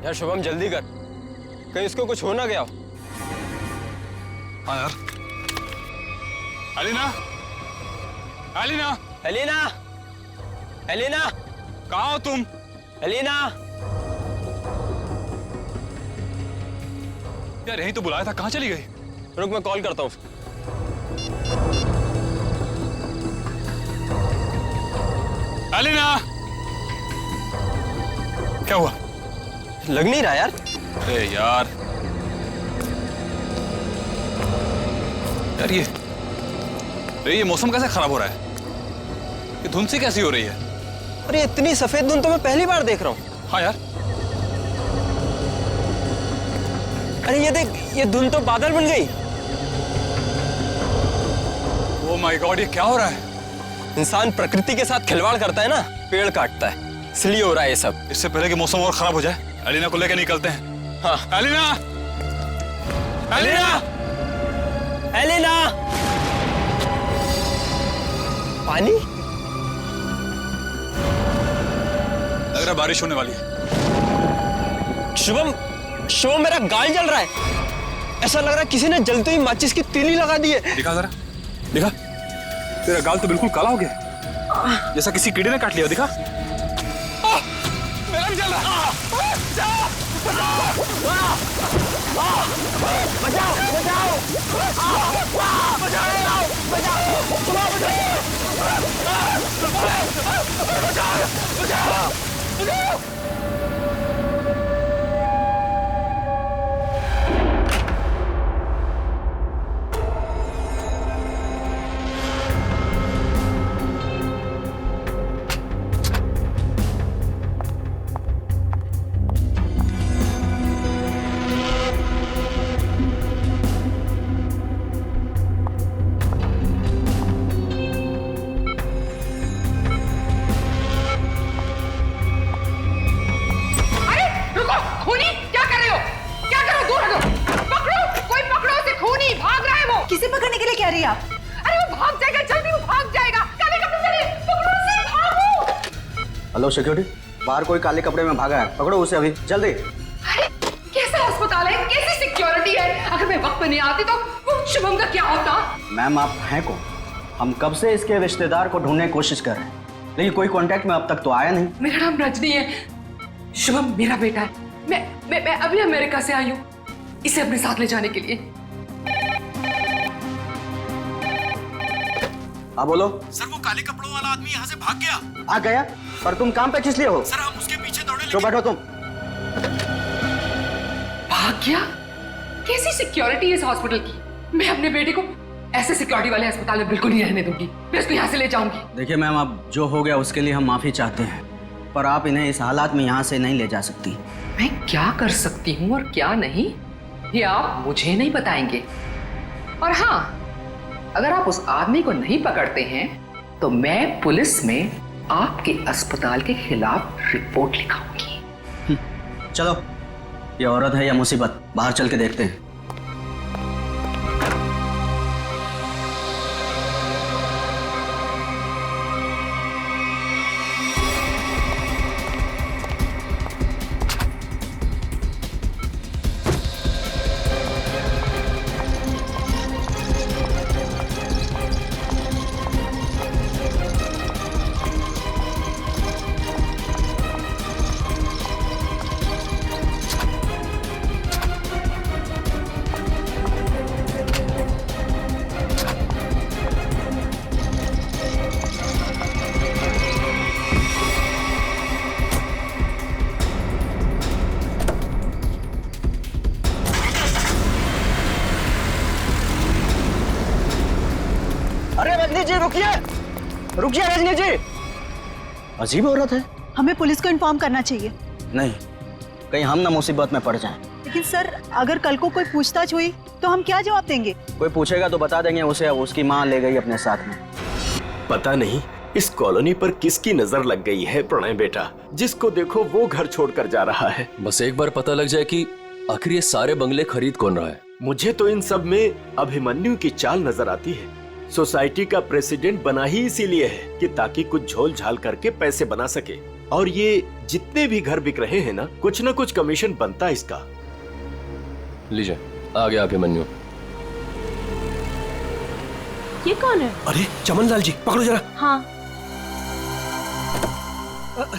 यार शुभम जल्दी कर, कहीं इसको कुछ हो ना गया हो। हाँ यार। एलिना, एलिना, एलिना, एलिना, कहाँ हो तुम? एलिना। यार यहीं तो बुलाया था, कहाँ चली गई? रुक मैं कॉल करता हूँ। एलिना, क्या हुआ? लग नहीं रहा यार। अरे यार, यार ये मौसम कैसे खराब हो रहा है? ये धुंध सी कैसी हो रही है? अरे इतनी सफेद धुंध तो मैं पहली बार देख रहा हूँ। हाँ यार। अरे ये देख, ये धुंध तो बादल बन गई। ओह माय गॉड, ये क्या हो रहा है? इंसान प्रकृति के साथ खिलवाड़ करता है ना, पेड़ काटता है, इसलिए हो रहा है ये सब। इससे पहले कि मौसम और खराब हो जाए, एलिना को लेकर निकलते हैं। हाँ। Elina, Elina, Elina. पानी? लग रहा है बारिश होने वाली है। शुभम, शुभम मेरा गाल जल रहा है। ऐसा लग रहा है किसी ने जलते ही माचिस की तीली लगा दी है। दिखा जरा, दिखा। तेरा गाल तो बिल्कुल काला हो गया, जैसा किसी कीड़े ने काट लिया। दिखा। मेरा भी जल रहा है। बचाओ, बचाओ, किसे पकड़ने के लिए कह रही है आप? अरे वो भाग जाएगा, जल्दी वो भाग जाएगा। काले कपड़े पहने, पकड़ो उसे, भागो। हेलो सिक्योरिटी, बाहर कोई काले कपड़े में भागा है, पकड़ो उसे अभी जल्दी। अरे कैसा अस्पताल है, कैसी सिक्योरिटी है? अगर मैं वक्त पे नहीं आती तो वो शुभम का क्या होता? मैम आप हैं कौन? हम कब से इसके रिश्तेदार को ढूंढने की कोशिश कर रहे हैं, लेकिन कोई कांटेक्ट में अब तक तो आया नहीं। मेरा नाम रजनी है, शुभम मेरा बेटा है। मैं अभी अमेरिका से आई हूँ इसे अपने साथ ले जाने के लिए। हाँ बोलो। सर वो काले कपड़ों वाला आदमी यहाँ से भाग गया। भाग गया? पर तुम काम पे किस लिए हो? सर हम उसके पीछे दौड़े तो बैठो तुम। भाग गया? कैसी सिक्योरिटी है इस हॉस्पिटल की? मैं अपने बेटे को ऐसे सिक्योरिटी वाले अस्पताल में बिल्कुल नहीं रहने दूंगी। मैं उसको यहाँ से ले जाऊंगी। देखिए मैम, अब जो हो गया उसके लिए हम माफी चाहते हैं, पर आप इन्हें इस हालात में यहाँ से नहीं ले जा सकती। मैं क्या कर सकती हूँ और क्या नहीं, ये आप मुझे नहीं बताएंगे। और हाँ, अगर आप उस आदमी को नहीं पकड़ते हैं तो मैं पुलिस में आपके अस्पताल के खिलाफ रिपोर्ट लिखाऊंगी। चलो, ये औरत है या मुसीबत, बाहर चल के देखते हैं। रजनी जी रुकिए, रुकिए रजनी जी। अजीब औरत है। हमें पुलिस को इन्फॉर्म करना चाहिए। नहीं, कहीं हम ना मुसीबत में पड़ जाएं। लेकिन सर, अगर कल को कोई पूछताछ हुई तो हम क्या जवाब देंगे? कोई पूछेगा तो बता देंगे उसे उसकी माँ ले गई अपने साथ में। पता नहीं इस कॉलोनी पर किसकी नजर लग गई है प्रणय बेटा, जिसको देखो वो घर छोड़कर जा रहा है। बस एक बार पता लग जाए कि आखिर ये सारे बंगले खरीद कौन रहा है। मुझे तो इन सब में अभिमन्यु की चाल नजर आती है। सोसाइटी का प्रेसिडेंट बना ही इसीलिए है कि ताकि कुछ झोल झाल करके पैसे बना सके। और ये जितने भी घर बिक रहे हैं ना कुछ कमीशन बनता है इसका। लीजिए, आ गया अभिमन्यु। ये कौन है? अरे चमन लाल जी, पकड़ो जरा। हाँ।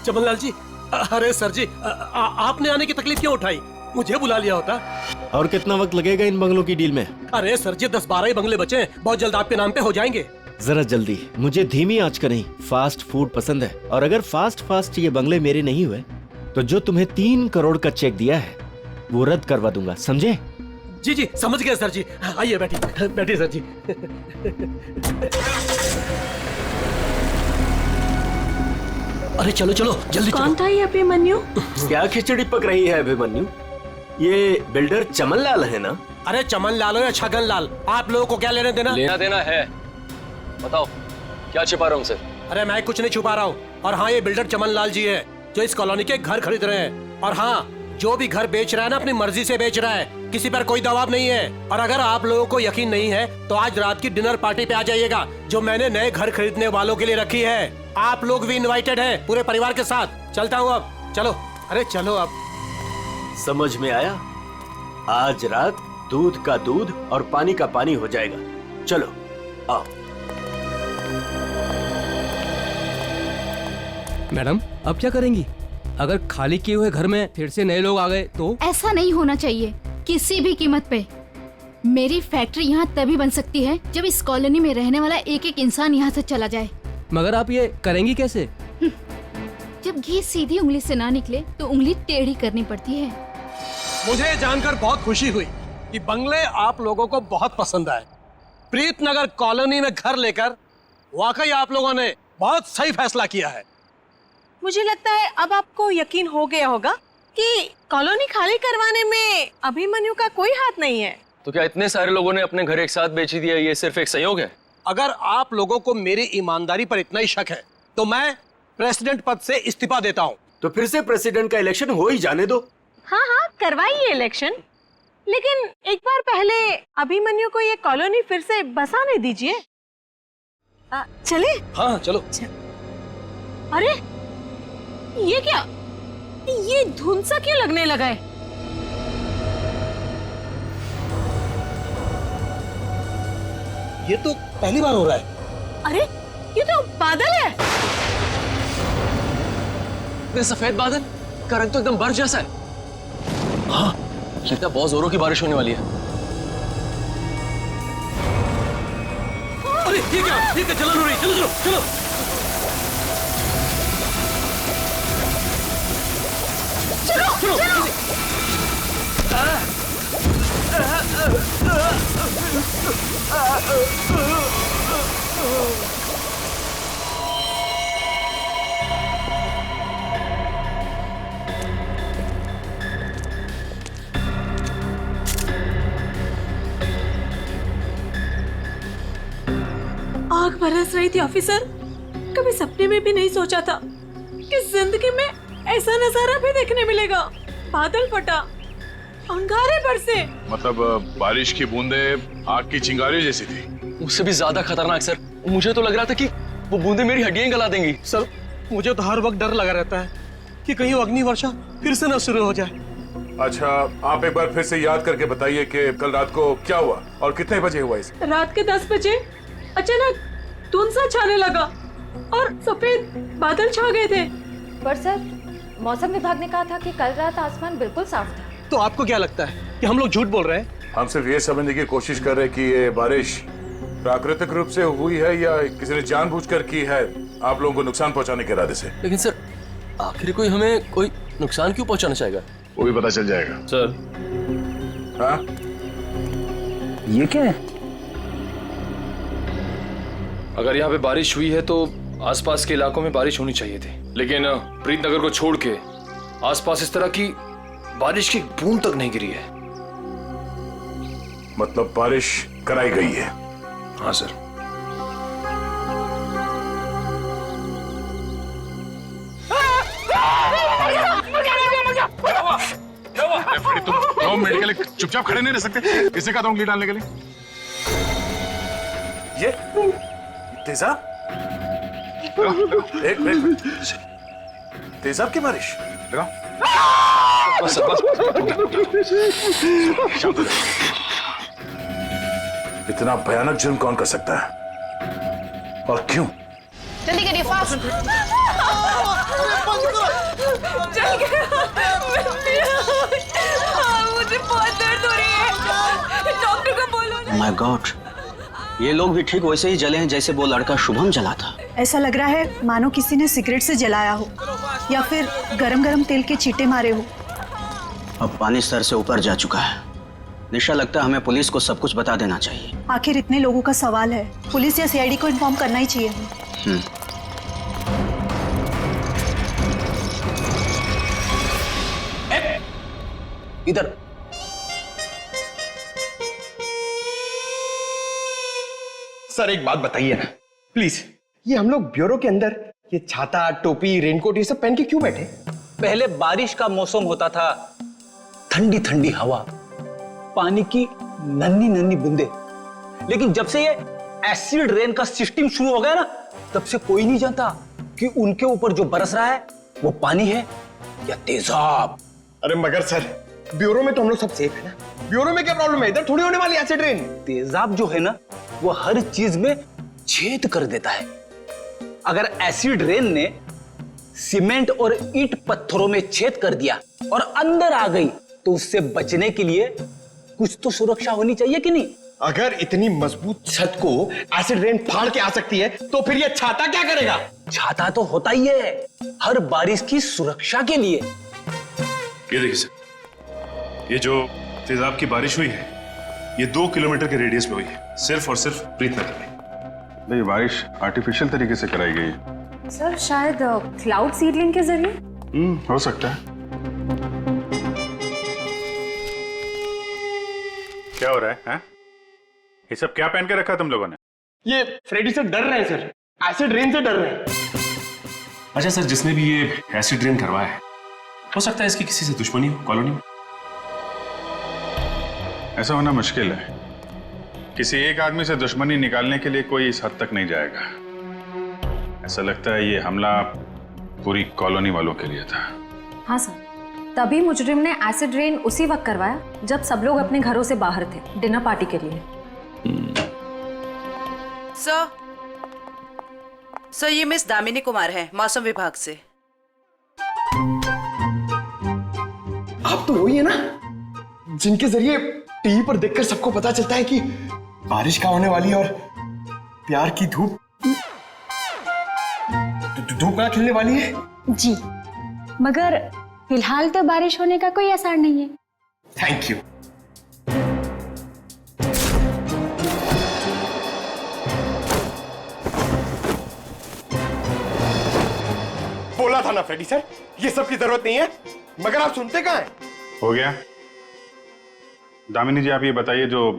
चमन लाल जी, अरे सर जी, आपने आने की तकलीफ क्यों उठाई? मुझे बुला लिया होता। और कितना वक्त लगेगा इन बंगलों की डील में? अरे सर जी, 10-12 ही बंगले बचे हैं, बहुत जल्द आपके नाम पे हो जाएंगे। जरा जल्दी, मुझे धीमी आंच का नहीं फास्ट फूड पसंद है। और अगर फास्ट ये बंगले मेरे नहीं हुए तो जो तुम्हें 3 करोड़ का चेक दिया है वो रद्द करवा दूंगा, समझे? जी जी, समझ गए सर जी। आइए बैठिए सर जी। अरे चलो चलो जल्दी। कौन था ये अभिमन्यु? क्या खिचड़ी पक रही है अभिमन्यु? ये बिल्डर चमन लाल है ना? अरे चमन लाल हो या छगन लाल, आप लोगों को क्या लेने देना? लेना देना है, बताओ क्या छिपा रहा हूँ सर? अरे मैं कुछ नहीं छुपा रहा हूँ। और हाँ, ये बिल्डर चमन लाल जी है जो इस कॉलोनी के घर खरीद रहे हैं। और हाँ, जो भी घर बेच रहा है ना अपनी मर्जी से बेच रहा है, किसी पर कोई दबाव नहीं है। और अगर आप लोगों को यकीन नहीं है तो आज रात की डिनर पार्टी पे आ जाइएगा जो मैंने नए घर खरीदने वालों के लिए रखी है। आप लोग भी इनवाइटेड हैं पूरे परिवार के साथ। चलता हूँ अब, चलो। अरे चलो अब। समझ में आया? आज रात दूध का दूध और पानी का पानी हो जाएगा। चलो आओ। मैडम, अब क्या करेंगी? अगर खाली किए हुए घर में फिर से नए लोग आ गए तो? ऐसा नहीं होना चाहिए किसी भी कीमत पे। मेरी फैक्ट्री यहाँ तभी बन सकती है जब इस कॉलोनी में रहने वाला एक एक इंसान यहाँ से चला जाए। मगर आप ये करेंगी कैसे? जब घी सीधी उंगली से ना निकले तो उंगली टेढ़ी करनी पड़ती है। मुझे जानकर बहुत खुशी हुई कि बंगले आप लोगों को बहुत पसंद आए। प्रीतनगर कॉलोनी में घर लेकर वाकई आप लोगों ने बहुत सही फैसला किया है। मुझे लगता है अब आपको यकीन हो गया होगा कि कॉलोनी खाली करवाने में अभिमन्यु का कोई हाथ नहीं है। तो क्या इतने सारे लोगों ने अपने घर एक साथ बेच दिया, ये सिर्फ एक संयोग है? अगर आप लोगों को मेरी ईमानदारी पर इतना ही शक है तो मैं प्रेसिडेंट पद से इस्तीफा देता हूँ। तो फिर से प्रेसिडेंट का इलेक्शन हो ही जाने दो। हाँ हाँ, करवाइए इलेक्शन, लेकिन एक बार पहले अभिमन्यु को ये कॉलोनी फिर से बसाने दीजिए। चले? हाँ चलो। अरे ये क्या, ये धुंध सा क्यों लगने लगा है? ये तो पहली बार हो रहा है। अरे ये तो बादल है। ये सफेद बादल का रंग तो एकदम बर्फ जैसा है। हाँ, लगता है बहुत जोरों की बारिश होने वाली है। अरे ये क्या जलन हो रही है। चलो चलो चलो। आग बरस रही थी ऑफिसर। कभी सपने में भी नहीं सोचा था कि जिंदगी में ऐसा नजारा भी देखने मिलेगा। बादल फटा, अंगारे बरसे। मतलब बारिश की बूंदे आग की चिंगारी जैसी थी। उससे भी ज्यादा खतरनाक सर, मुझे तो लग रहा था कि वो बूंदे मेरी हड्डियां गला देंगी। सर, मुझे तो हर वक्त डर लगा रहता है कि कहीं अग्नि वर्षा फिर से न शुरू हो जाए। अच्छा, आप एक बार फिर से याद करके बताइए कि कल रात को क्या हुआ और कितने बजे हुआ इसे? रात के 10 बजे अचानक धुंध सा छाने लगा और सफेद बादल छा गए थे। पर सर, मौसम विभाग ने कहा था कि कल रात आसमान बिल्कुल साफ था। तो आपको क्या लगता है कि हम लोग झूठ बोल रहे हैं? हम सिर्फ ये समझने की कोशिश कर रहे हैं कि ये बारिश प्राकृतिक रूप से हुई है या किसी ने जानबूझकर की है आप लोगों को नुकसान पहुंचाने के इरादे से। लेकिन सर, आखिर कोई हमें कोई नुकसान क्यों पहुंचाना चाहेगा? वो भी पता चल जाएगा सर। हाँ, ये क्या है? अगर यहाँ पे बारिश हुई है तो आसपास के इलाकों में बारिश होनी चाहिए थी, लेकिन प्रीतनगर को छोड़ के आसपास इस तरह की बारिश की बूंद तक नहीं गिरी है। मतलब बारिश कराई गई है। हाँ सर। तुम 2 मिनट के लिए चुपचाप खड़े नहीं रह सकते? किसने कहा था उंगली डालने के लिए? ये तेजा, एक मिनट, तेजाब की बारिश? लगाओ। बस बस इतना भयानक जुर्म कौन कर सकता है और क्यों? जल्दी करिए, फास्ट। चल गया। मुझे बहुत दर्द हो रही है, डॉक्टर को बोलो। माय गॉड, ये लोग भी ठीक वैसे ही जले हैं जैसे वो लड़का शुभम जला था। ऐसा लग रहा है मानो किसी ने सिगरेट से जलाया हो या फिर गरम गरम तेल के छींटे मारे हो। अब पानी सर से ऊपर जा चुका है। निशा, लगता है हमें पुलिस को सब कुछ बता देना चाहिए। आखिर इतने लोगों का सवाल है, पुलिस या सीआईडी को इन्फॉर्म करना ही चाहिए। इधर सर एक बात बताइए ना प्लीज, ये हम लोग ब्यूरो के अंदर ये छाता, टोपी, रेनकोट ये सब पहन के क्यों बैठे? पहले बारिश का मौसम होता था, ठंडी ठंडी हवा, पानी की नन्ही नन्ही बूंदे। लेकिन जब से ये एसिड रेन का सिस्टम शुरू हो गया ना, तब से कोई नहीं जानता कि उनके ऊपर जो बरस रहा है वो पानी है या तेजाब। अरे मगर सर, ब्यूरो में तो हम लोग सब सेफ है ना। ब्यूरो में क्या प्रॉब्लम है? इधर थोड़ी होने वाली एसिड रेन। तेजाब जो है ना, वो हर चीज में छेद कर देता है। अगर एसिड रेन ने सीमेंट और ईंट पत्थरों में छेद कर दिया और अंदर आ गई, तो उससे बचने के लिए कुछ तो सुरक्षा होनी चाहिए कि नहीं? अगर इतनी मजबूत छत को एसिड रेन फाड़ के आ सकती है, तो फिर ये छाता क्या करेगा? छाता तो होता ही है हर बारिश की सुरक्षा के लिए। ये देखिए सर, ये जो तेजाब की बारिश हुई है, ये 2 किलोमीटर के रेडियस में हुई है, सिर्फ और सिर्फ प्रीतनगर में। ये बारिश आर्टिफिशियल तरीके से कराई गई है सर, शायद क्लाउड सीडलिंग के जरिए। हो सकता है। क्या हो रहा है, हैं? ये सब क्या पहन के रखा तुम लोगों ने? ये फ्रेडी से डर रहे हैं सर, एसिड रेन से डर रहे हैं। अच्छा सर, जिसने भी ये एसिड रेन करवाया है, हो सकता है इसकी किसी से दुश्मनी हो कॉलोनी में। ऐसा होना मुश्किल है। किसी एक आदमी से दुश्मनी निकालने के लिए कोई इस हद तक नहीं जाएगा। ऐसा लगता है ये हमला पूरी कॉलोनी वालों के लिए था। हाँ सर, तभी मुजरिम ने एसिड रेन उसी वक्त करवाया जब सब लोग अपने घरों से बाहर थे डिनर पार्टी के लिए। सर ये मिस दामिनी कुमार है, मौसम विभाग से। आप तो वही है ना जिनके जरिए टीवी पर देखकर सबको पता चलता है कि बारिश का होने वाली है और प्यार की धूप कहाँ खिलने वाली है। जी, मगर फिलहाल तो बारिश होने का कोई आसार नहीं है। Thank you. बोला था ना फ्रेडी सर, ये सब की जरूरत नहीं है, मगर आप सुनते कहाँ हैं? हो गया। दामिनी जी, आप ये बताइए, जो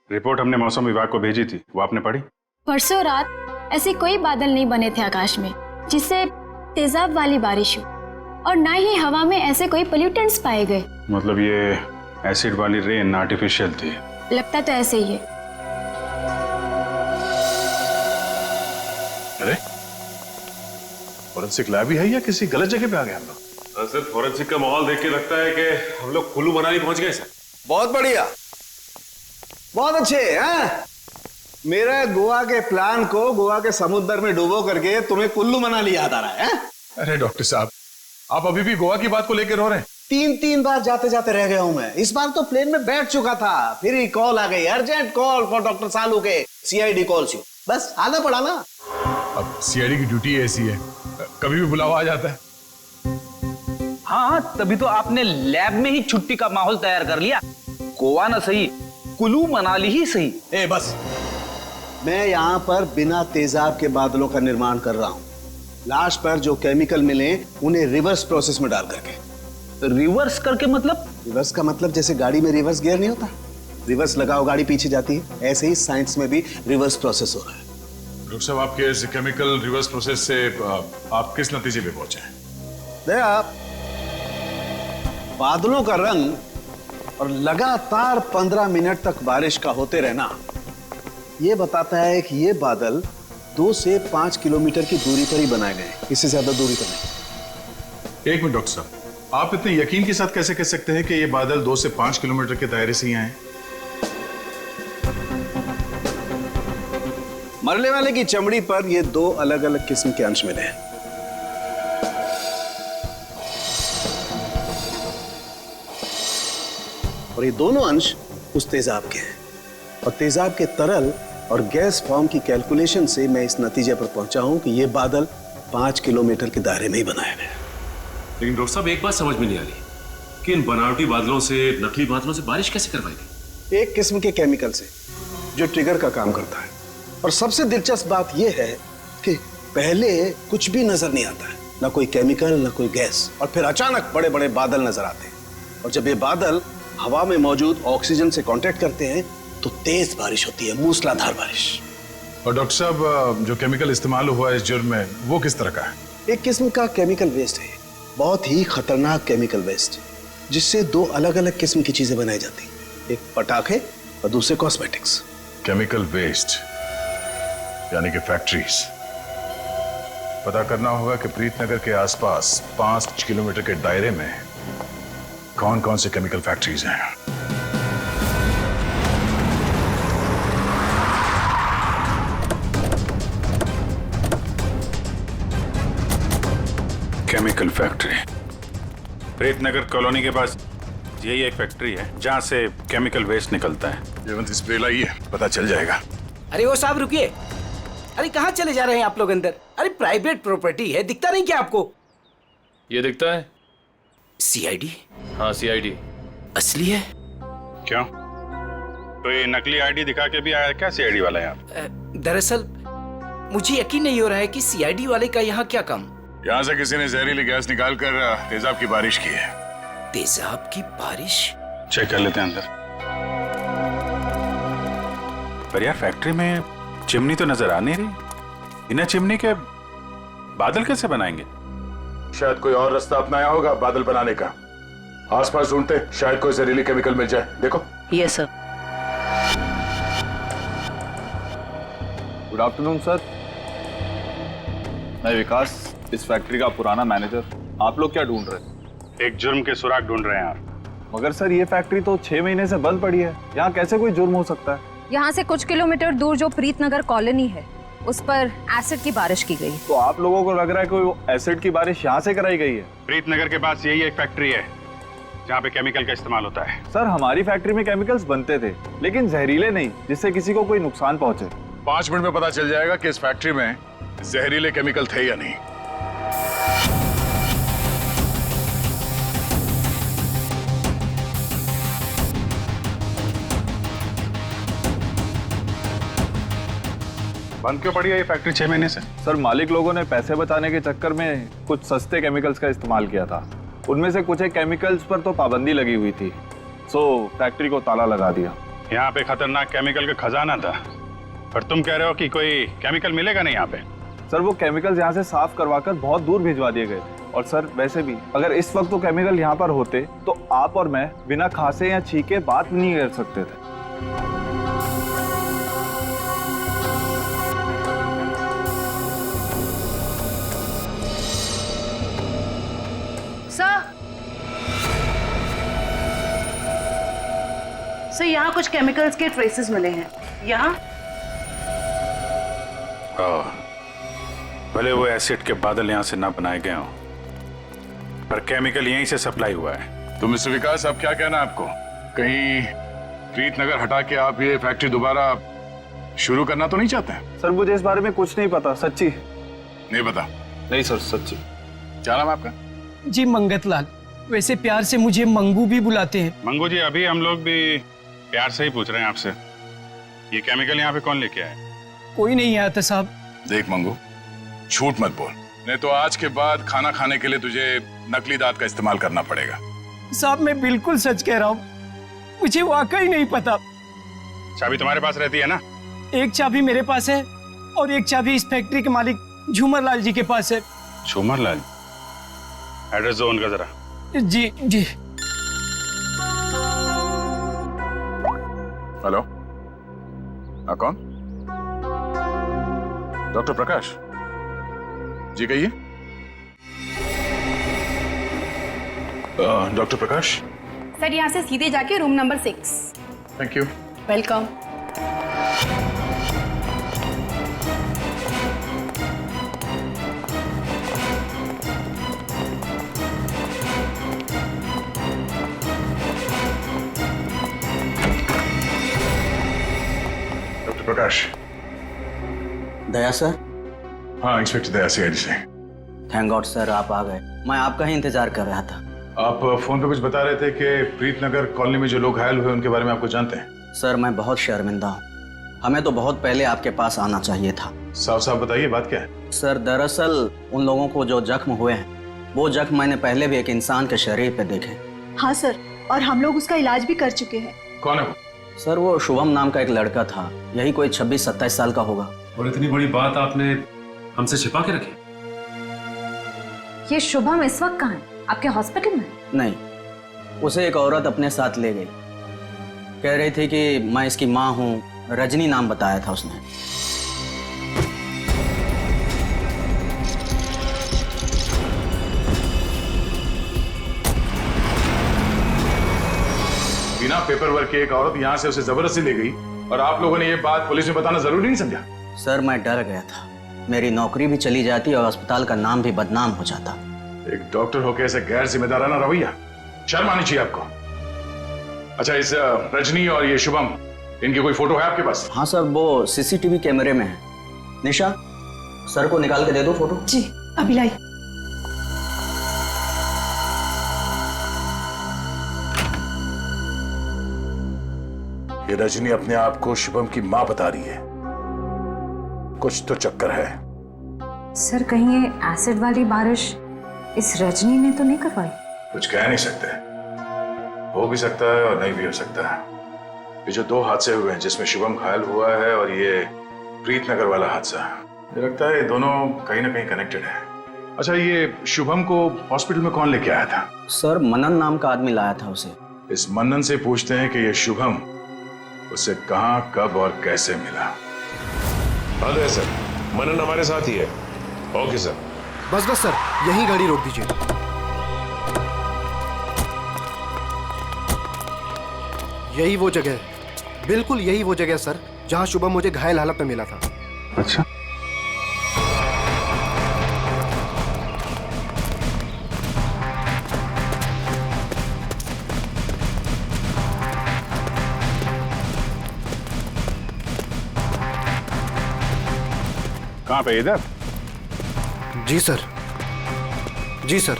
रिपोर्ट हमने मौसम विभाग को भेजी थी, वो आपने पढ़ी? परसों रात ऐसे कोई बादल नहीं बने थे आकाश में जिससे तेजाब वाली बारिश हो, और ना ही हवा में ऐसे कोई पोल्यूटेंट्स पाए गए। मतलब ये एसिड वाली रेन आर्टिफिशियल थी? लगता तो ऐसे ही है। अरे फॉरेंसिक लैब ही है या किसी गलत जगह पे आ गए हम लोग? सर, फॉरेंसिक का माहौल देख के लगता है कि हम लोग कुल्लू मनाली पहुंच गए सर। बहुत बढ़िया, बहुत अच्छे हैं। मेरे गोवा के प्लान को गोवा के समुद्र में डुबो करके तुम्हें कुल्लू मनाली याद आ रहा है? अरे डॉक्टर साहब, आप अभी भी गोवा की बात को लेकर रो रहे हैं? 3 बार जाते जाते रह गया हूं मैं। इस बार तो प्लेन में बैठ चुका था, फिर ही कॉल आ गई, अर्जेंट कॉल फॉर डॉक्टर सालू के सीआईडी कॉल्स यू। बस आना पड़ा ना। अब सीआईडी की ड्यूटी ऐसी है, कभी भी बुलावा आ जाता है। हाँ, तभी तो आपने लैब में ही छुट्टी का माहौल तैयार कर लिया। गोवा ना सही, कुल्लू मनाली ही सही। ए बस, मैं यहाँ पर बिना तेजाब के बादलों का निर्माण कर रहा हूँ। लाश पर जो केमिकल मिले उन्हें रिवर्स प्रोसेस में डाल करके। रिवर्स करके मतलब? रिवर्स का मतलब जैसे गाड़ी में रिवर्स गियर नहीं होता, रिवर्स लगाओ गाड़ी पीछे जाती है, ऐसे ही साइंस में भी रिवर्स प्रोसेस हो रहा है। डॉक्टर साहब, आपके इस केमिकल रिवर्स प्रोसेस से आप किस नतीजे पे पहुंचे हैं? देखा, बादलों का रंग और लगातार 15 मिनट तक बारिश का होते रहना ये बताता है कि ये बादल 2 से 5 किलोमीटर की दूरी पर ही बनाए गए, इससे ज्यादा दूरी पर नहीं। एक मिनट डॉक्टर साहब, आप इतने यकीन के साथ कैसे कह सकते हैं कि ये बादल 2 से 5 किलोमीटर के दायरे से ही आए? मरने वाले की चमड़ी पर ये 2 अलग अलग किस्म के अंश मिले हैं। और ये दोनों अंश उस तेजाब के हैं। और तेजाब के तरल और गैस फॉर्म की कैलकुलेशन से मैं इस नतीजे पर पहुंचा हूं कि ये बादल 5 किलोमीटर के दायरे में ही बनाए गए। लेकिन डॉक्टर साहब एक बात समझ में नहीं आ रही कि इन बनावटी बादलों से, नकली बादलों से बारिश कैसे करवाई गई? एक किस्म के केमिकल से जो ट्रिगर का काम करता है। और सबसे दिलचस्प बात यह है कि पहले कुछ भी नजर नहीं आता है, ना कोई केमिकल ना कोई गैस, और फिर अचानक बड़े बड़े बादल नजर आते हैं। और जब ये बादल हवा में मौजूद ऑक्सीजन से कांटेक्ट करते हैं तो तेज बारिश होती है, मूसलाधार बारिश। और डॉक्टर साहब, जो केमिकल इस्तेमाल हुआ है इस जुर्म में, वो किस तरह का है? एक किस्म का केमिकल वेस्ट है, बहुत ही खतरनाक केमिकल वेस्ट, जिससे 2 अलग अलग किस्म की चीजें बनाई जाती हैं, एक पटाखे और दूसरे कॉस्मेटिक्स। केमिकल वेस्ट यानी कि फैक्ट्रीज। पता करना होगा कि प्रीतनगर के आसपास 5 किलोमीटर के दायरे में कौन कौन से केमिकल फैक्ट्रीज हैं। केमिकल फैक्ट्री प्रीतनगर कॉलोनी के पास यही एक फैक्ट्री है जहां से केमिकल वेस्ट निकलता है। जयवंत स्प्रे लाइए, पता चल जाएगा। अरे वो साहब रुकिए, अरे कहाँ चले जा रहे हैं आप लोग अंदर? अरे प्राइवेट प्रॉपर्टी है, दिखता नहीं क्या आपको? ये दिखता है सीआईडी। हाँ सीआईडी असली है। क्यों? तो ये नकली आईडी दिखा के भी आया क्या सीआईडी वाला यहाँ? दरअसल मुझे यकीन नहीं हो रहा है कि सीआईडी वाले का यहाँ क्या काम। यहाँ से किसी ने जहरीली गैस निकालकर तेजाब की बारिश की है। तेजाब की बारिश? चेक कर लेते हैं अंदर। पर यार फैक्ट्री में चिमनी तो नजर आ नहीं रही। बिना चिमनी के बादल कैसे बनाएंगे? शायद कोई और रास्ता अपनाया होगा बादल बनाने का। आसपास ढूंढते, शायद कोई जहरीली केमिकल मिल जाए। देखो। Yes sir. Good afternoon sir, मैं विकास, इस फैक्ट्री का पुराना मैनेजर। आप लोग क्या ढूंढ रहे हैं? एक जुर्म के सुराग ढूंढ रहे हैं आप। मगर सर ये फैक्ट्री तो 6 महीने से बंद पड़ी है, यहाँ कैसे कोई जुर्म हो सकता है? यहाँ से कुछ किलोमीटर दूर जो प्रीतनगर कॉलोनी है, उस पर एसिड की बारिश की गई। तो आप लोगों को लग रहा है कोई एसिड की बारिश यहाँ से कराई गई है? प्रीतनगर के पास यही एक फैक्ट्री है जहाँ पे केमिकल का इस्तेमाल होता है। सर हमारी फैक्ट्री में केमिकल्स बनते थे, लेकिन जहरीले नहीं, जिससे किसी को कोई नुकसान पहुंचे। 5 मिनट में पता चल जाएगा कि इस फैक्ट्री में जहरीले केमिकल थे या नहीं। बंद क्यों पड़ी है ये फैक्ट्री 6 महीने से? सर मालिक लोगों ने पैसे बचाने के चक्कर में कुछ सस्ते केमिकल्स का इस्तेमाल किया था। उनमें से कुछ एक केमिकल्स पर तो पाबंदी लगी हुई थी, सो फैक्ट्री को ताला लगा दिया। यहाँ पे खतरनाक केमिकल का खजाना था, पर तुम कह रहे हो कि कोई केमिकल मिलेगा नहीं यहाँ पे? सर वो केमिकल्स यहाँ से साफ करवाकर बहुत दूर भिजवा दिए गए थे। और सर वैसे भी अगर इस वक्त वो केमिकल यहाँ पर होते तो आप और मैं बिना खांसे या छींके बात नहीं कर सकते थे। सर यहाँ कुछ केमिकल्स के ट्रेसेस मिले हैं। यहाँ भले वो एसिड के बादल यहाँ से ना बनाए गए हों, पर केमिकल यहीं से सप्लाई हुआ है। तो मिस्टर विकास, अब क्या कहना है आपको? कहीं प्रीतनगर हटा के आप ये फैक्ट्री दोबारा शुरू करना तो नहीं चाहते हैं? सर मुझे इस बारे में कुछ नहीं पता, सच्ची नहीं पता। नहीं सर सच्ची। क्या नाम है आपका? जी मंगतलाल, वैसे प्यार से मुझे मंगू भी बुलाते हैं। मंगू जी, अभी हम लोग भी प्यार से ही पूछ रहे हैं आपसे, ये केमिकल यहाँ पे कौन लेके आया? कोई नहीं आया था साहब। देख मंगू, झूठ मत बोल, नहीं तो आज के बाद खाना खाने के लिए तुझे नकली दांत का इस्तेमाल करना पड़ेगा। साहब मैं बिल्कुल सच कह रहा हूँ, मुझे वाकई नहीं पता। चाबी तुम्हारे पास रहती है ना? एक चाबी मेरे पास है और एक चाबी इस फैक्ट्री के मालिक झूमर लाल जी के पास है। झूमर लाल? एड्रेस दो उनका जरा। जी जी। हेलो, हाँ कौन? डॉक्टर प्रकाश जी, कहिए। डॉक्टर प्रकाश। सर यहाँ से सीधे जाके room number 6। Thank you. Welcome. Doctor Prakash. Daya sir. हाँ, इंस्पेक्टर दया सीआईडी से। थैंक गॉड सर, आप आ गए। मैं आपका ही इंतजार कर रहा था। आप फोन पे कुछ बता रहे थे कि प्रीतनगर कॉलोनी में जो लोग घायल हुए उनके बारे में आपको जानते हैं? सर मैं बहुत शर्मिंदा हूँ, हमें तो बहुत पहले आपके पास आना चाहिए था। साफ साफ बताइए बात क्या है? सर दरअसल उन लोगों को जो जख्म हुए हैं वो जख्म मैंने पहले भी एक इंसान के शरीर पे देखे। हाँ सर, और हम लोग उसका इलाज भी कर चुके हैं। कौन है वो? सर वो शुभम नाम का एक लड़का था, यही कोई 26-27 साल का होगा। और इतनी बड़ी बात आपने हमसे छिपा के रखी? ये शुभम इस वक्त कहाँ है? आपके हॉस्पिटल में? नहीं, उसे एक औरत अपने साथ ले गई, कह रही थी कि मैं इसकी माँ हूँ, रजनी नाम बताया था उसने। बिना पेपर वर्क के एक औरत यहाँ से उसे जबरदस्ती ले गई और आप लोगों ने ये बात पुलिस में बताना जरूरी नहीं समझा? सर मैं डर गया था, मेरी नौकरी भी चली जाती और अस्पताल का नाम भी बदनाम हो जाता। एक डॉक्टर होकर ऐसे गैर जिम्मेदाराना रवैया, शर्म आनी चाहिए आपको। अच्छा, इस रजनी और ये शुभम, इनकी कोई फोटो है आपके पास? हाँ सर, वो सीसीटीवी कैमरे में है। निशा, सर को निकाल के दे दो फोटो। जी अभी लाई। ये रजनी अपने आप को शुभम की मां बता रही है, कुछ तो चक्कर है। सर कहीं ये एसिड वाली बारिश इस रजनी ने तो नहीं करवाई? कुछ कह नहीं सकते, हो भी सकता है और नहीं भी हो सकता है। ये जो 2 हादसे हुए हैं जिसमें शुभम घायल हुआ है और ये प्रीतनगर वाला हादसा, मुझे लगता है ये दोनों कहीं ना कहीं कनेक्टेड है। अच्छा, ये शुभम को हॉस्पिटल में कौन लेके आया था? सर मनन नाम का आदमी लाया था उसे। इस मनन से पूछते हैं कि ये शुभम उसे कहां, कब और कैसे मिला। हाँ सर, मनन हमारे साथ ही है। Okay sir. बस बस सर, यही गाड़ी रोक दीजिए। यही वो जगह है, बिल्कुल यही वो जगह है सर, जहां शुभम मुझे घायल हालत में मिला था। अच्छा, कहाँ पे? इधर? जी सर, जी सर,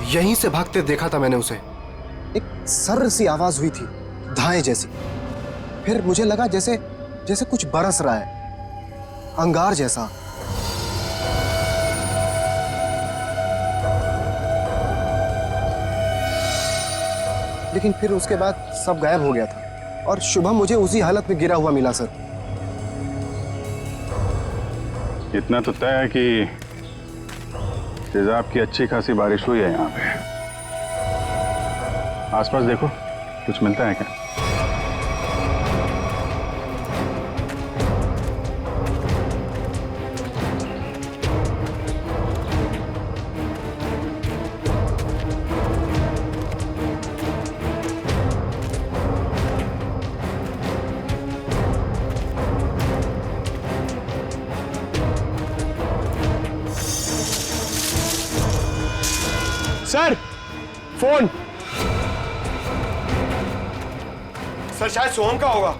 यहीं से भागते देखा था मैंने उसे। एक सर्र सी आवाज हुई थी, धाए जैसी। फिर मुझे लगा जैसे जैसे कुछ बरस रहा है, अंगार जैसा। लेकिन फिर उसके बाद सब गायब हो गया था और शुभम मुझे उसी हालत में गिरा हुआ मिला सर। इतना तो तय है कि तेजाब की अच्छी खासी बारिश हुई है यहाँ पे। आसपास देखो, कुछ मिलता है क्या? Sir phone. सर शायद सोहम का होगा।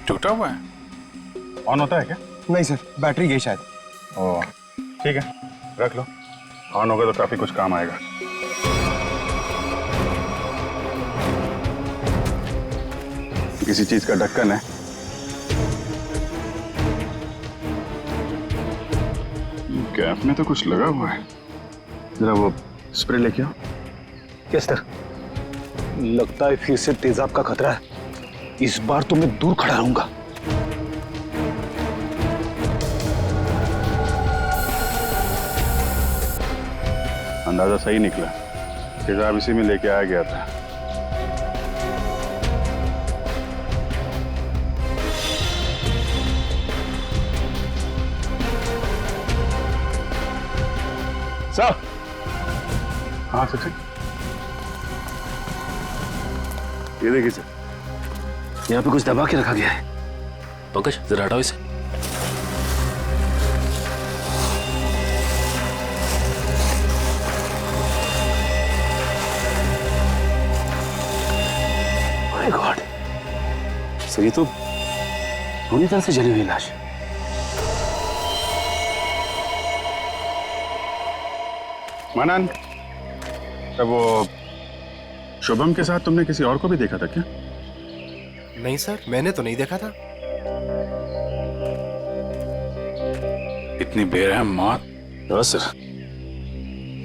टूटा हुआ है? ऑन होता है क्या? नहीं सर, बैटरी गई शायद। ओह ठीक है, रख लो। ऑन होगा तो काफी कुछ काम आएगा। किसी चीज का ढक्कन है। गैप में तो कुछ लगा हुआ है। जरा वो स्प्रे लेके आओ। Yes sir. लगता है फिर से तेजाब का खतरा है। इस बार तो मैं दूर खड़ा रहूंगा। अंदाजा सही निकला, तेजाब इसी में लेके आया गया था। सर। हाँ सर। ये देखिए सर, यहाँ पे कुछ दबा के रखा गया है। पंकज जरा हटाओ इसे। माय गॉड सर, ये तो पूरी तरह से जली हुई लाश है। मनन, तब वो शुभम के साथ तुमने किसी और को भी देखा था क्या? नहीं सर, मैंने तो नहीं देखा था। इतनी बेरहम मौत? हाँ सर,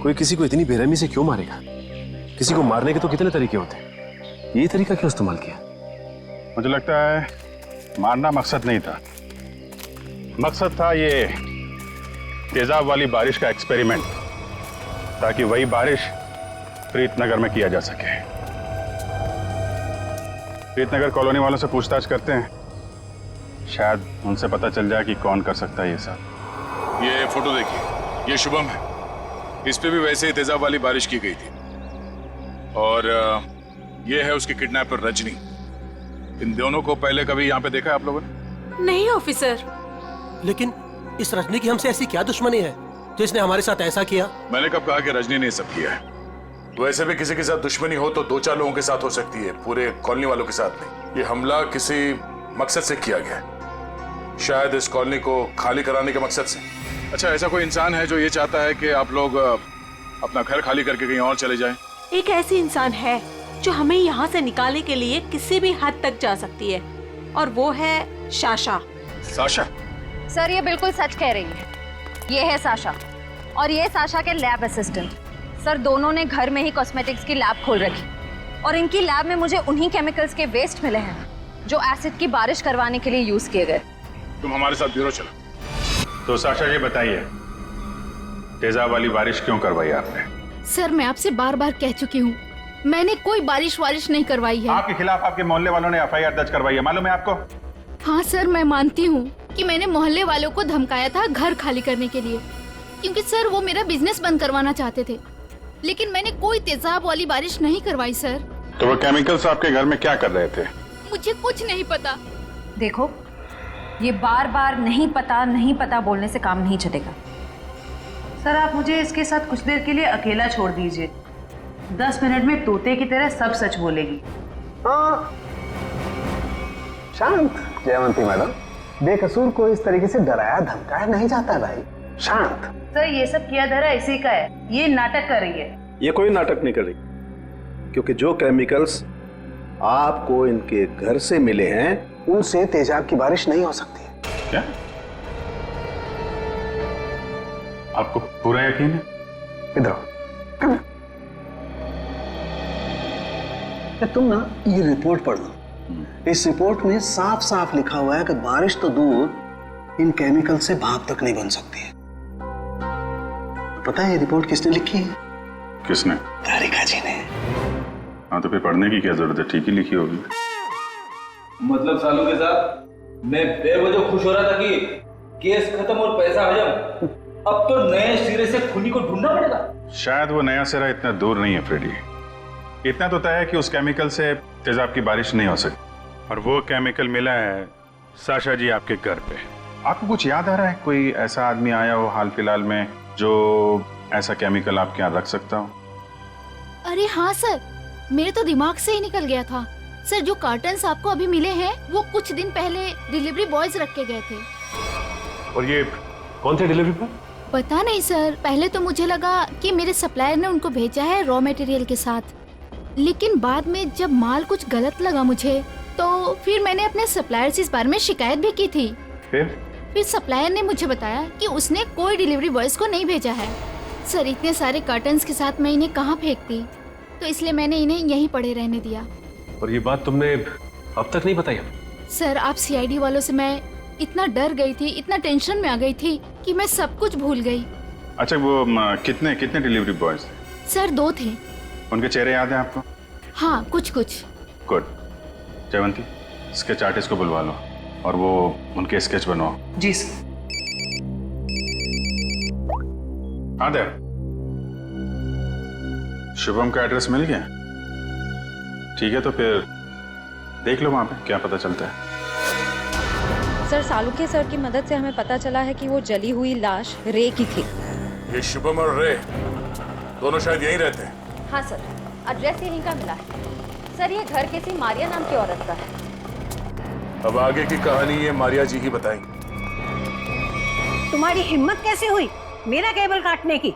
कोई किसी को इतनी बेरहमी से क्यों मारेगा? किसी को मारने के तो कितने तरीके होते हैं, ये तरीका क्यों इस्तेमाल किया? मुझे लगता है मारना मकसद नहीं था, मकसद था ये तेजाब वाली बारिश का एक्सपेरिमेंट, ताकि वही बारिश प्रीतनगर में किया जा सके। प्रीतनगर कॉलोनी वालों से पूछताछ करते हैं, शायद उनसे पता चल जाए कि कौन कर सकता है ये सब। ये फोटो देखिए, ये शुभम है, इस पे भी वैसे ही तेजाब वाली बारिश की गई थी। और ये है उसकी किडनैपर रजनी। इन दोनों को पहले कभी यहाँ पे देखा है आप लोगों ने? नहीं ऑफिसर। लेकिन इस रजनी की हमसे ऐसी क्या दुश्मनी है जो इसने हमारे साथ ऐसा किया? मैंने कब कहा कि रजनी ने सब किया है? वैसे भी किसी के साथ दुश्मनी हो तो 2-4 लोगों के साथ हो सकती है, पूरे कॉलोनी वालों के साथ नहीं। ये हमला किसी मकसद से किया गया है, शायद इस कॉलोनी को खाली कराने के मकसद से। अच्छा, ऐसा कोई इंसान है जो ये चाहता है कि आप लोग अपना घर खाली करके कहीं और चले जाएं? एक ऐसी इंसान है जो हमें यहाँ से निकालने के लिए किसी भी हद तक जा सकती है, और वो है साशा। साशा? सर ये बिल्कुल सच कह रही है, ये है साशा और ये साशा के लैब असिस्टेंट। सर दोनों ने घर में ही कॉस्मेटिक्स की लैब खोल रखी और इनकी लैब में मुझे उन्हीं केमिकल्स के वेस्ट मिले हैं जो एसिड की बारिश करवाने के लिए यूज किए गए। तुम हमारे साथ ब्यूरो चलो। तो साशा जी बताइए, तेजाब वाली बारिश क्यों करवाई आपने? सर मैं आपसे बार बार कह चुकी हूँ, मैंने कोई बारिश वारिश नहीं करवाई है। आपके खिलाफ आपके मोहल्ले वालों ने एफआईआर दर्ज करवाई है, मालूम है आपको? हाँ सर, मैं मानती हूँ कि मैंने मोहल्ले वालों को धमकाया था घर खाली करने के लिए, क्योंकि सर वो मेरा बिजनेस बंद करवाना चाहते थे, लेकिन मैंने कोई तेजाब वाली बारिश नहीं करवाई सर। तो वो केमिकल्स आपके घर में क्या कर रहे थे? मुझे कुछ नहीं पता। देखो, ये बार बार नहीं पता बोलने से काम नहीं चलेगा। सर आप मुझे इसके साथ कुछ देर के लिए अकेला छोड़ दीजिए, 10 मिनट में तोते की तरह सब सच बोलेगी। हाँ शांत जयवंती मैडम, बेकसूर को इस तरीके से डराया धमकाया नहीं जाता भाई, शांत। सर ये सब किया धरा इसी का है, ये नाटक कर रही है। ये कोई नाटक नहीं कर रही, क्योंकि जो केमिकल्स आपको इनके घर से मिले हैं उनसे तेजाब की बारिश नहीं हो सकती है। क्या आपको पूरा यकीन है? इधर तुम ना ये रिपोर्ट पढ़ लो, इस रिपोर्ट में साफ साफ लिखा हुआ है कि बारिश तो दूर इन केमिकल से भाप तक नहीं बन सकती है। पता है ये रिपोर्ट किसने लिखी है? किसने? तारिका जी ने। हाँ तो फिर पढ़ने की क्या जरूरत है, ठीक ही लिखी होगी। मतलब सालों के साथ मैं बेवजह खुश हो रहा था कि केस खत्म और पैसा हजम, अब तो नए सिरे से खूनी को ढूंढना पड़ेगा। शायद वो नया सिरा इतना दूर नहीं है फ्रेडी, इतना तो तय है कि उस केमिकल से तेजाब की बारिश नहीं हो सकती, और वो केमिकल मिला है साशा जी आपके घर पे। आपको कुछ याद आ रहा है, कोई ऐसा आदमी आया हो हाल फिलहाल में जो ऐसा केमिकल आपके यहाँ रख सकता हो? अरे हाँ सर, मेरे तो दिमाग से ही निकल गया था सर। जो कार्टन्स आपको अभी मिले हैं वो कुछ दिन पहले डिलीवरी बॉयज रख के गए थे। और ये कौन थे डिलीवरी बॉय? पता नहीं सर, पहले तो मुझे लगा कि मेरे सप्लायर ने उनको भेजा है रॉ मटेरियल के साथ, लेकिन बाद में जब माल कुछ गलत लगा मुझे, तो फिर मैंने अपने सप्लायर से इस बारे में शिकायत भी की थी। फिर सप्लायर ने मुझे बताया कि उसने कोई डिलीवरी बॉयज को नहीं भेजा है। सर इतने सारे कार्टन्स के साथ मैं इन्हें कहाँ फेंकती, तो इसलिए मैंने इन्हें यहीं पड़े रहने दिया। और ये बात तुमने अब तक नहीं बताई? सर आप सीआईडी वालों से मैं इतना डर गई थी, इतना टेंशन में आ गई थी कि मैं सब कुछ भूल गई। अच्छा वो कितने डिलीवरी बॉयज थे? सर 2 थे। उनके चेहरे याद हैं आपको? हाँ कुछ कुछ। गुड। जयवंती स्केच आर्टिस्ट को बुलवा लो और वो उनके स्केच बनवाओ। जी सर। हाँ देव, शुभम का एड्रेस मिल गया? ठीक है, तो फिर देख लो वहां पे क्या पता चलता है। सर, सालुके सर की मदद से हमें पता चला है कि वो जली हुई लाश रे की थी। ये शुभम और रे दोनों शायद यहीं रहते हैं। हाँ सर, एड्रेस यहीं का मिला है। सर, ये घर किसी मारिया नाम की औरत का है। अब आगे की कहानी ये मारिया जी ही बताएंगी। तुम्हारी हिम्मत कैसे हुई मेरा केबल काटने की?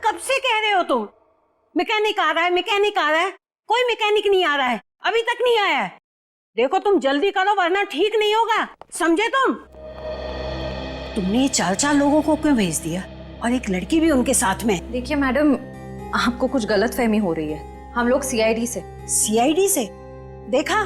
कब से कह रहे हो तुम? मैकेनिक आ रहा है, मैकेनिक आ रहा है। कोई मैकेनिक नहीं आ रहा है, अभी तक नहीं आया है। देखो तुम जल्दी करो वरना ठीक नहीं होगा, समझे तुम? तुमने 4 लोगों को क्यों भेज दिया और एक लड़की भी उनके साथ में? देखिए मैडम, आपको कुछ गलतफहमी हो रही है। हम लोग सीआईडी से। सीआईडी से? देखा,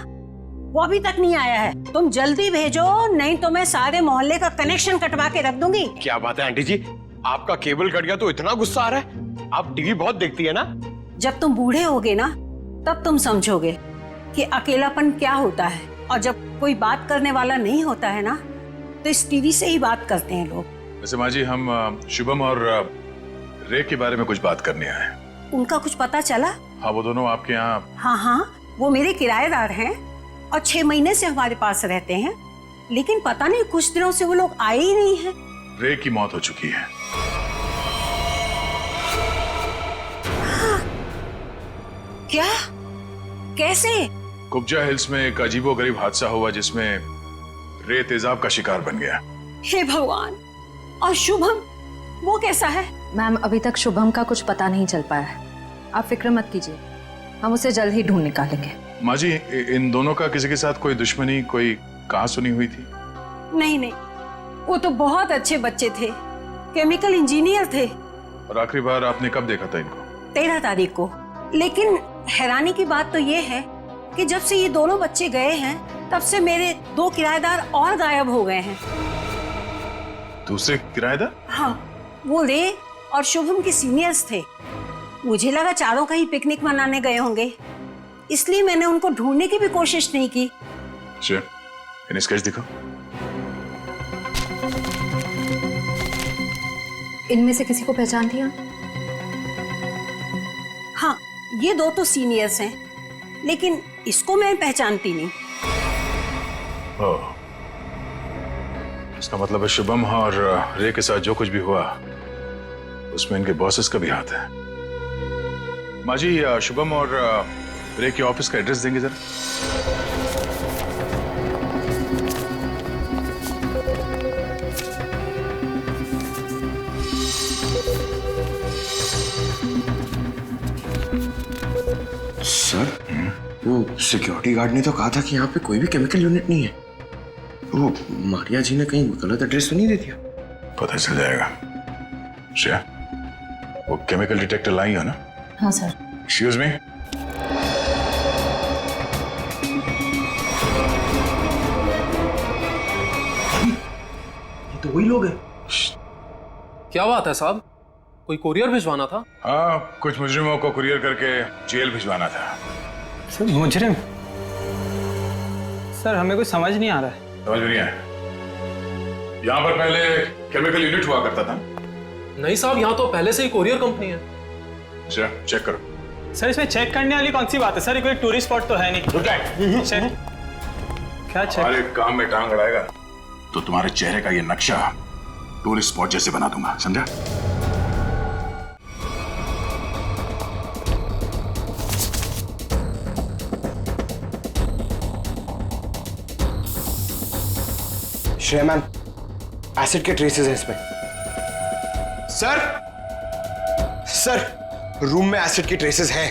वो अभी तक नहीं आया है। तुम जल्दी भेजो, नहीं तो मैं सारे मोहल्ले का कनेक्शन कटवा के रख दूंगी। क्या बात है आंटी जी, आपका केबल कट गया तो इतना गुस्सा आ रहा है? आप टीवी बहुत देखती है ना? जब तुम बूढ़े होगे ना तब तुम समझोगे कि अकेलापन क्या होता है। और जब कोई बात करने वाला नहीं होता है ना तो इस टीवी से ही बात करते हैं लोग। वैसे माँ जी, हम शुभम और रे के बारे में कुछ बात करने आए हैं। उनका कुछ पता चला? हाँ, वो दोनों आपके यहाँ। हाँ, वो मेरे किराएदार हैं और 6 महीने से हमारे पास रहते हैं, लेकिन पता नहीं कुछ दिनों से वो लोग आए ही नहीं हैं। रे की मौत हो चुकी है। क्या? कैसे? कुब्जा हिल्स में एक अजीबोगरीब हादसा हुआ जिसमें रे तेजाब का शिकार बन गया। हे भगवान! और शुभम, वो कैसा है? मैम, अभी तक शुभम का कुछ पता नहीं चल पाया है। आप फिक्र मत कीजिए, हम उसे जल्द ही ढूंढ निकालेंगे। माँ जी, इन दोनों का किसी के साथ कोई दुश्मनी, कोई कहां सुनी हुई थी? नहीं, वो तो बहुत अच्छे बच्चे थे, केमिकल इंजीनियर थे। और आखिरी बार आपने कब देखा था इनको? 13 तारीख को। लेकिन हैरानी की बात तो ये है कि जब से ये दोनों बच्चे गए हैं तब से मेरे 2 किराएदार और गायब हो गए हैं। दूसरे किराएदार? हाँ, वो रे और शुभम के सीनियर्स थे। मुझे लगा चारों कहीं पिकनिक मनाने गए होंगे, इसलिए मैंने उनको ढूंढने की भी कोशिश नहीं की। अच्छा, इन्हें स्केच दिखाओ। इनमें से किसी को पहचान दिया? हाँ, ये 2 तो सीनियर्स हैं, लेकिन इसको मैं पहचानती नहीं। ओह, इसका मतलब है शुभम और रे के साथ जो कुछ भी हुआ उसमें इनके बॉसेस का भी हाथ है। माँ जी, शुभम और रे के ऑफिस का एड्रेस देंगे जरा? सर, वो सिक्योरिटी गार्ड ने तो कहा था कि यहाँ पे कोई भी केमिकल यूनिट नहीं है। वो मारिया जी ने कहीं गलत एड्रेस तो नहीं दे दिया? पता चल जाएगा। श्रेया, वो केमिकल डिटेक्टर लाई हो ना? हाँ सर। Excuse me. ये तो वही लोग हैं। क्या बात है साहब, कोई कुरियर भिजवाना था? हाँ, कुछ मुजरिमों को कुरियर करके जेल भिजवाना था। सर, मुजरिम? सर, हमें कुछ समझ नहीं आ रहा है। समझ में नहीं आया? यहाँ पर पहले केमिकल यूनिट हुआ करता था? नहीं साहब, यहाँ तो पहले से ही कुरियर कंपनी है। अच्छा, चेक करो। सर, इसमें चेक करने वाली कौन सी बात है? सर, ये कोई टूरिस्ट स्पॉट तो है नहीं। चेक? क्या चेक? हमारे काम में टांग अड़ाएगा तो तुम्हारे चेहरे का ये नक्शा टूरिस्ट स्पॉट जैसे बना दूंगा, समझा? श्रेया मैम, एसिड के ट्रेसेस हैं इसमें। सर, रूम में एसिड के ट्रेसेस हैं।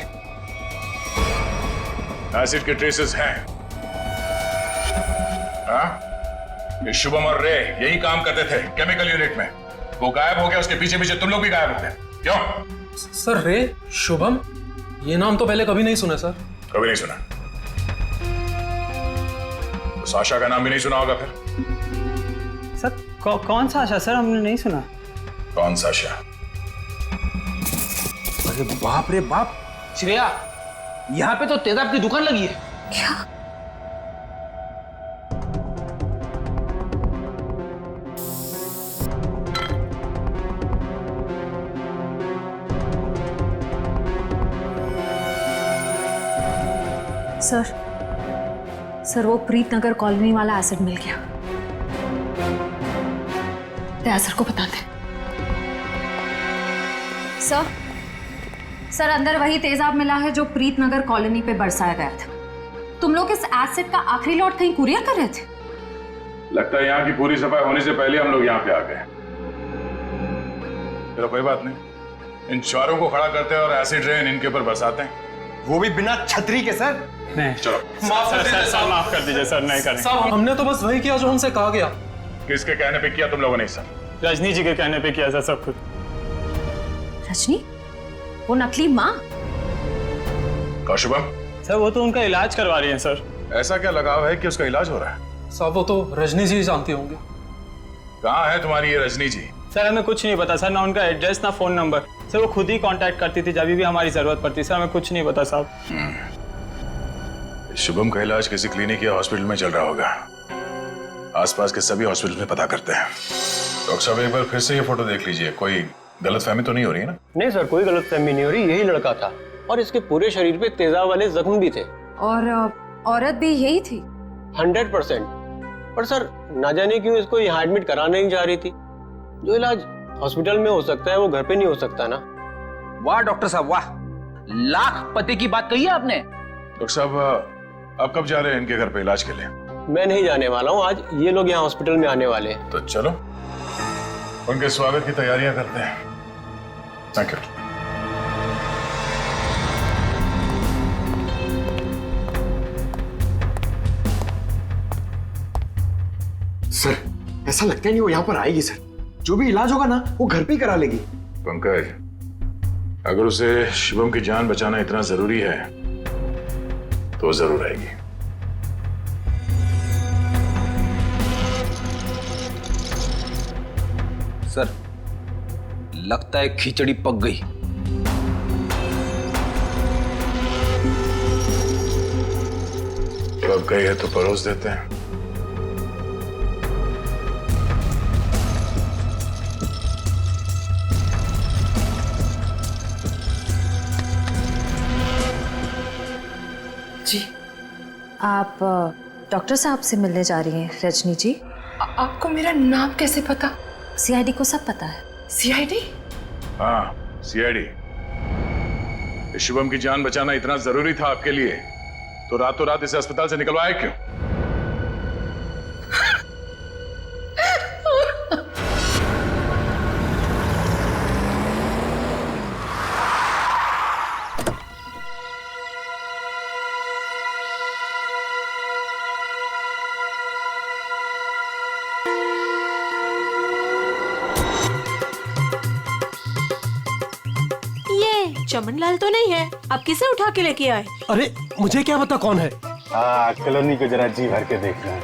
एसिड के ट्रेसेस हैं? हाँ? ये शुभम और रे यही काम करते थे केमिकल यूनिट में। वो गायब हो गया, उसके पीछे पीछे तुम लोग भी गायब हो गए। क्यों? सर, रे, शुभम, ये नाम तो पहले कभी नहीं सुना सर। कभी नहीं सुना? तो साशा का नाम भी नहीं सुना होगा फिर? सर, कौन सा आशा? सर, हमने नहीं सुना। कौन सा आशा? अरे बाप रे बाप, श्रेया, यहाँ पे तो तेजाब की दुकान लगी है। क्या? सर वो प्रीत नगर कॉलोनी वाला एसिड मिल गया। सर को बता दे। सर अंदर वही तेजाब मिला है जो प्रीत नगर कॉलोनी पे बरसाया गया था। तुम लोग इस एसिड का आखिरी लॉट कहीं कुरियर कर रहे थे? लगता है यहाँ की पूरी सफाई होने से पहले हम लोग यहाँ पे आ गए। चलो कोई बात नहीं, इन चारों को खड़ा करते हैं और एसिड रेन इनके ऊपर बरसाते हैं, वो भी बिना छतरी के। सर नहीं, चलो माफ कर दीजिए सर, माफ कर दीजिए सर, नहीं करेंगे। साहब हमने तो बस वही किया जो हमसे कहा गया। किसके कहने पे किया तुम लोगों ने? सर रजनी जी के कहने पे किया सर सब कुछ। रजनी? वो नकली माँ? कौशुभम? सर वो तो उनका इलाज करवा रही हैं सर। ऐसा क्या लगाव है कि उसका इलाज हो रहा है? साहब वो तो रजनी जी जानती होंगे। कहाँ है तुम्हारी ये रजनी जी? सर हमें कुछ नहीं पता सर, ना उनका एड्रेस ना फोन नंबर। सर वो खुद ही कांटेक्ट करती थी जब भी हमारी जरूरत पड़ती। सर हमें कुछ नहीं पता साहब। शुभम का इलाज किसी क्लिनिक या हॉस्पिटल में चल रहा होगा। आसपास के सभी हॉस्पिटल में पता करते हैं। डॉक्टर साहब एक बार फिर से ये फोटो देख लीजिए, कोई गलतफहमी तो नहीं हो रही है ना? नहीं सर, कोई गलतफहमी नहीं हो रही, यही लड़का था और इसके पूरे शरीर पे तेजाब वाले जख्म भी थे। और औरत भी यही थी? 100%। पर सर ना जाने क्यों इसको यहाँ एडमिट कराने नहीं जा रही थी। जो इलाज हॉस्पिटल में हो सकता है वो घर पे नहीं हो सकता ना। वाह डॉक्टर साहब वाह, लाख पते की बात कही है आपने। डॉक्टर साहब आप कब जा रहे हैं इनके घर पे इलाज के लिए? मैं नहीं जाने वाला हूँ, आज ये लोग यहाँ हॉस्पिटल में आने वाले हैं। तो चलो उनके स्वागत की तैयारियां करते हैं। Thank you. सर ऐसा लगता नहीं वो यहाँ पर आएगी सर। जो भी इलाज होगा ना वो घर पे ही करा लेगी। पंकज, अगर उसे शुभम की जान बचाना इतना जरूरी है तो जरूर आएगी। सर लगता है खिचड़ी पक गई। पक गई है तो परोस देते हैं। जी आप डॉक्टर साहब से मिलने जा रही हैं रजनी जी? आपको मेरा नाम कैसे पता? सीआईडी को सब पता है। सीआईडी? हाँ सीआईडी। शुभम की जान बचाना इतना जरूरी था आपके लिए तो रातों रात इसे अस्पताल से निकलवाया क्यों? चमनलाल तो नहीं है, आप किसे उठा के लेके आए? अरे मुझे क्या पता कौन है। कॉलोनी को जरा जी भर के देखना है।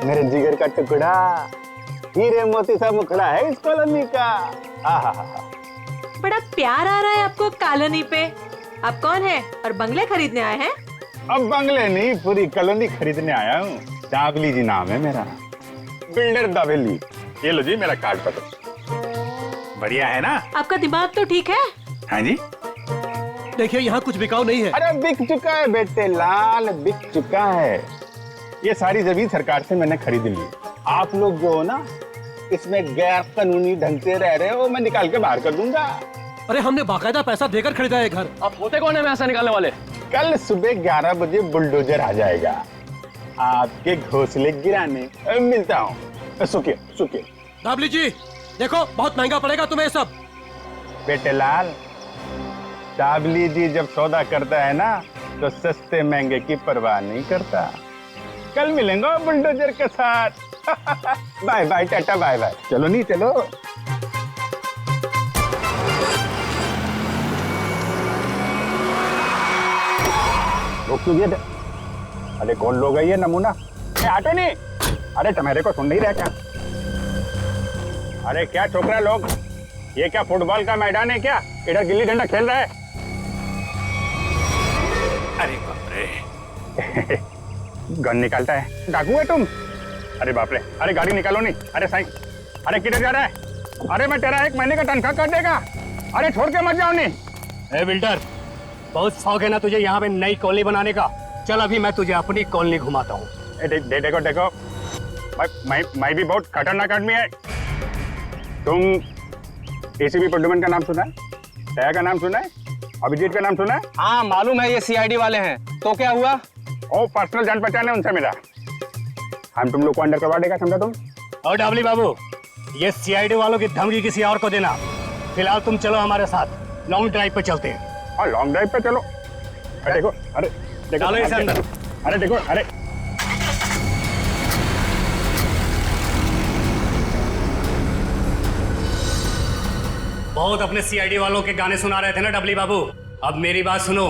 मेरे जिगर का टुकड़ा, हीरे मोती सा मुखड़ा है इस कॉलोनी का। बड़ा प्यार आ रहा है आपको कॉलोनी पे। आप कौन है और बंगले खरीदने आए हैं? अब बंगले नहीं, पूरी कॉलोनी खरीदने आया हूँ। दाबली जी नाम है मेरा, बिल्डर दाबली। ये लो जी मेरा कार्ड पकड़ो। बढ़िया है ना? आपका दिमाग तो ठीक है? हाँ जी। देखिए यहाँ कुछ बिकाऊ नहीं है। अरे बिक चुका है बेटे लाल, बिक चुका है। ये सारी जमीन सरकार से मैंने खरीद ली। आप लोग जो हो ना इसमें गैर कानूनी ढंग से रह रहे हो, मैं निकाल के बाहर कर दूंगा। अरे हमने बाकायदा पैसा देकर खरीदा है घर। आप होते कौन है पैसा निकालने वाले? कल सुबह 11 बजे बुलडोजर आ जाएगा आपके घोंसले गिराने। मिलता हूँ। सुखिए सुखिए। दाबली जी देखो बहुत महंगा पड़ेगा तुम्हें सब। बेटे लाल, दाबली जी जब सौदा करता है ना तो सस्ते महंगे की परवाह नहीं करता। कल मिलेंगे बुलडोजर के साथ। Bye bye tata bye bye. चलो नहीं चलो। रुक। अरे कौन लोग है ये नमूना? आटे नहीं। अरे तुम्हारे को सुन नहीं रहा क्या? अरे क्या छोकरा लोग, ये क्या फुटबॉल का मैदान है क्या? इधर गिल्ली डंडा खेल रहा है। अरे बाप रे। गन निकालता है, डाकू है तुम? अरे बाप रे। अरे गाड़ी निकालो नहीं। अरे साईं, अरे किधर जा रहा है? अरे मैं तेरा 1 महीने का तनख्वाह कर देगा। अरे छोड़ के मत जाओ नहीं। ए बिल्डर, बहुत शौक है ना तुझे यहाँ पे नई कॉलोनी बनाने का? चल अभी मैं तुझे अपनी कॉलोनी घुमाता हूँ। देखो देखो, मैं भी बहुत खतरनाक आदमी है। तुम एसीपी प्रद्युमन का नाम सुना है? दया का नाम सुना है? अभिजीत का नाम सुना है? हाँ मालूम है, ये सीआईडी वाले हैं। तो क्या हुआ? ओ पर्सनल जान पहचान है, उनसे मिला। हम तुम लोग को अंडर करवा देगा, समझा तुम? और डाबली बाबू, ये सीआईडी वालों की धमकी किसी और को देना। फिलहाल तुम चलो हमारे साथ, लॉन्ग ड्राइव पे चलते हैं। हाँ लॉन्ग ड्राइव पे चलो। अरे देखो, अरे देखो, चलो इसे अंदर। अरे देखो, अरे बहुत अपने सीआईडी वालों के गाने सुना रहे थे ना डबली बाबू। अब मेरी बात सुनो,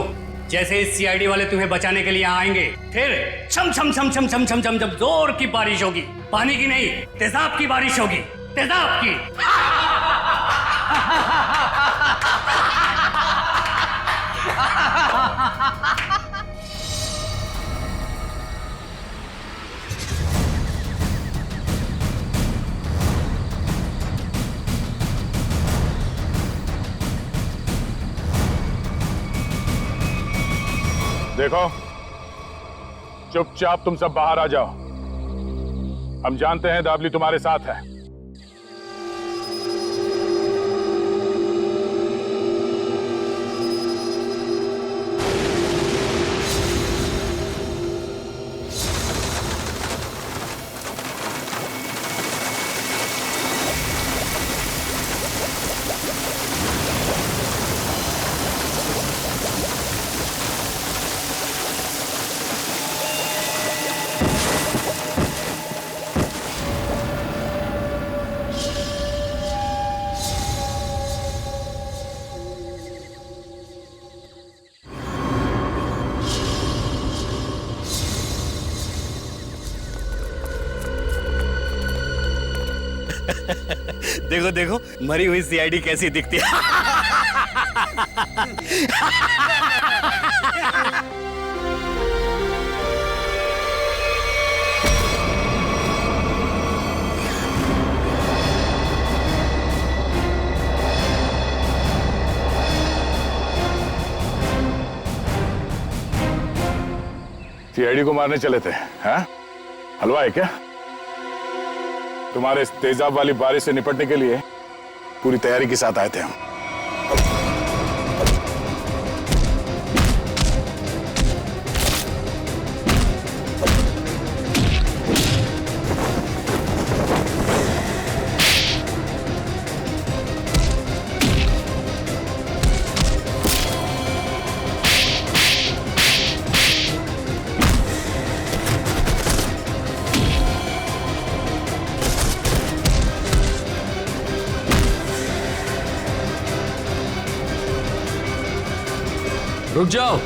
जैसे इस सीआईडी वाले तुम्हें बचाने के लिए यहाँ आएंगे, फिर छम छम छम छम छम छम छम छम जोर की बारिश होगी। पानी की नहीं, तेजाब की बारिश होगी, तेजाब की। देखो, चुपचाप तुम सब बाहर आ जाओ। हम जानते हैं दाबली तुम्हारे साथ है। देखो देखो, मरी हुई सीआईडी कैसी दिखती है। सीआईडी को मारने चले थे, हैं? हलवा है क्या? तुम्हारे इस तेजाब वाली बारिश से निपटने के लिए पूरी तैयारी के साथ आए थे हम। रुक जाओ।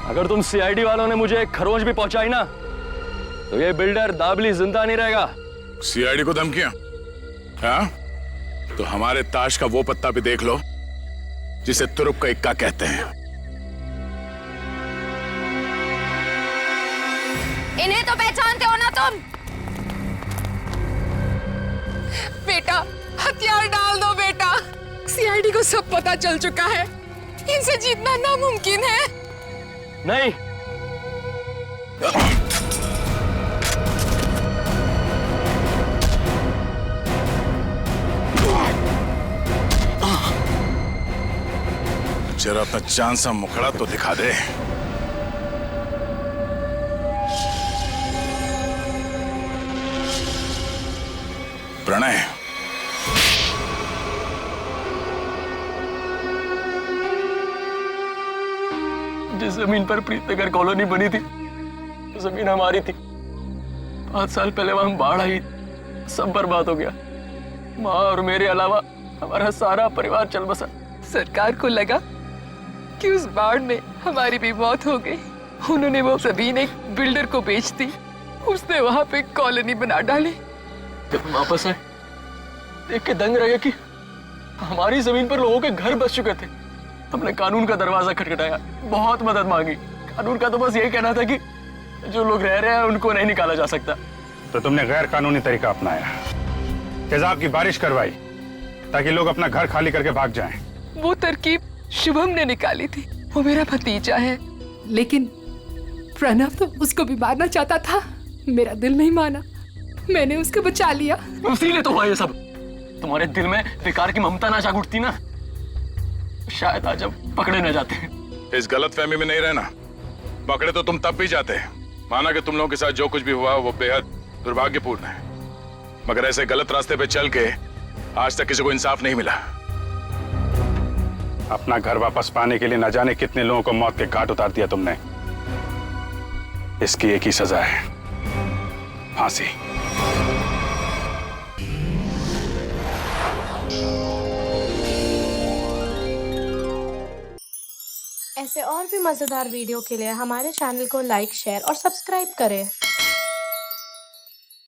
अगर तुम सीआईडी वालों ने मुझे एक खरोंच भी पहुंचाई ना, तो ये बिल्डर दाबली जिंदा नहीं रहेगा। सीआईडी को धमकियां? हाँ? तो हमारे ताश का वो पत्ता भी देख लो जिसे तुरुप का इक्का कहते हैं। इन्हें तो पहचानते हो ना तुम? बेटा, हथियार डाल दो बेटा। सीआईडी को सब पता चल चुका है। इनसे जीतना नामुमकिन है। नहीं। जरा अपना चांद सा मुखड़ा तो दिखा दे। प्रणय, जिस जमीन पर प्रीतनगर कॉलोनी बनी थी, जमीन हमारी थी। 5 साल पहले वहां बाढ़ आई, सब बर्बाद हो गया। माँ और मेरे अलावा हमारा सारा परिवार चल बसा। सरकार को लगा कि उस बाढ़ में हमारी भी मौत हो गई। उन्होंने वो जमीन एक बिल्डर को बेच दी। उसने वहां पे कॉलोनी बना डाली। जब वापस आए, देख के दंग रह गया कि हमारी जमीन पर लोगों के घर बस चुके थे। हमने कानून का दरवाजा खटखटाया, बहुत मदद मांगी। कानून का तो बस यही कहना था कि जो लोग रह रहे हैं उनको नहीं निकाला जा सकता। तो तुमने गैर कानूनी तरीका अपनाया, तेजाब की बारिश करवाई ताकि लोग अपना घर खाली करके भाग जाएं। वो तरकीब शुभम ने निकाली थी, वो मेरा भतीजा है। लेकिन प्रणव तो उसको भी मारना चाहता था, मेरा दिल नहीं माना, मैंने उसको बचा लिया। इसीलिए तो हुआ ये सब। तुम्हारे दिल में बेकार की ममता ना जाग उठती ना, शायद आज हम पकड़े न जाते। इस गलत फहमी में नहीं रहना, पकड़े तो तुम तब भी जाते। माना कि तुम लोगों के साथ जो कुछ भी हुआ वो बेहद दुर्भाग्यपूर्ण है, मगर ऐसे गलत रास्ते पे चल के आज तक किसी को इंसाफ नहीं मिला। अपना घर वापस पाने के लिए न जाने कितने लोगों को मौत के घाट उतार दिया तुमने। इसकी एक ही सजा है, फांसी। ऐसे और भी मजेदार वीडियो के लिए हमारे चैनल को लाइक, शेयर और सब्सक्राइब करें।